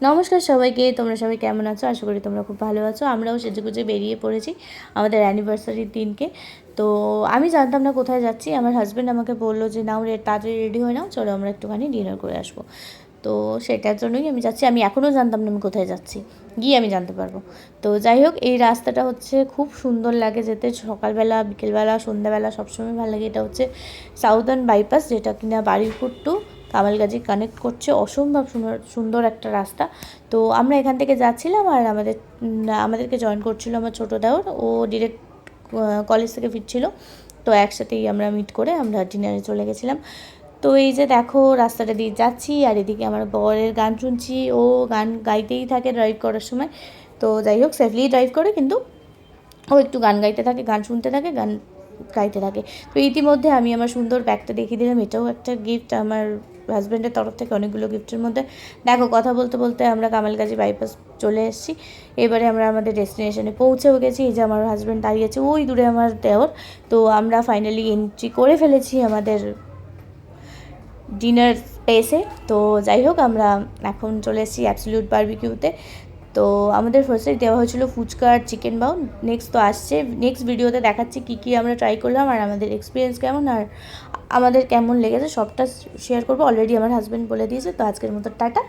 নমস্কার সবাইকে, তোমরা সবাই কেমন আছো? আশা করি তোমরা খুব ভালো আছো। আমরাও সেজেগুজে বেরিয়ে পড়েছি আমাদের অ্যানিভার্সারির দিনকে। তো আমি জানতাম না কোথায় যাচ্ছি। আমার হাজব্যান্ড আমাকে বললো যে নাও তাড়াতাড়ি রেডি হয়ে নাও, চলো আমরা একটুখানি ডিনার করে আসবো। তো সেটার জন্যই আমি যাচ্ছি। আমি এখনও জানতাম না আমি কোথায় যাচ্ছি, গিয়ে আমি জানতে পারবো। তো যাই হোক, এই রাস্তাটা হচ্ছে খুব সুন্দর লাগে যেতে, সকালবেলা বিকেলবেলা সন্ধ্যাবেলা সবসময় ভালো লাগে। এটা হচ্ছে সাউদার্ন বাইপাস, যেটা কিনা বারুইপুর টু কামালগাজি কানেক্ট করছে। অসম্ভব সুন্দর সুন্দর একটা রাস্তা। তো আমরা এখান থেকে যাচ্ছিলাম, আর আমাদেরকে জয়েন করছিল আমার ছোটো দেওর। ও ডিরেক্ট কলেজ থেকে ফিরছিল। তো একসাথেই আমরা মিট করে আমরা ডিনারে চলে গেছিলাম। তো এই যে দেখো, রাস্তাটা দিয়ে যাচ্ছি আর এদিকে আমার বরের গান শুনছি। ও গান গাইতেই থাকে ড্রাইভ করার সময়। তো যাই হোক, সেফলি ড্রাইভ করে, কিন্তু ও একটু গান গাইতে থাকে, গান শুনতে থাকে, গান গাইতে থাকে। তো ইতিমধ্যে আমি আমার সুন্দর ব্যাগটা দেখিয়ে দিলাম। এটাও একটা গিফট আমার হাজব্যান্ডের তরফ থেকে। অনেকগুলো গিফটের মধ্যে দেখো, কথা বলতে বলতে আমরা কামালগাজি বাইপাস চলে এসেছি। এবারে আমরা আমাদের ডেস্টিনেশনে পৌঁছেও গেছি। এই যে আমার হাজব্যান্ড দাঁড়িয়েছে ওই দূরে, আমার দেওর। তো আমরা ফাইনালি এন্ট্রি করে ফেলেছি আমাদের ডিনার স্পেসে। তো যাই হোক, আমরা এখন চলে এসেছি অ্যাবসলিউট বারবিকিউতে। তো আমাদের ফার্স্টে দেওয়া হয়েছিল ফুচকা আর চিকেন বাউ। নেক্সট তো আসছে, নেক্সট ভিডিওতে দেখাচ্ছি কী কী আমরা ট্রাই করলাম আর আমাদের এক্সপিরিয়েন্স কেমন আর আমাদের কেমন লেগেছে সবটা শেয়ার করবো। অলরেডি আমার হাজব্যান্ড বলে দিয়েছে। তো আজকের মতো টাটা।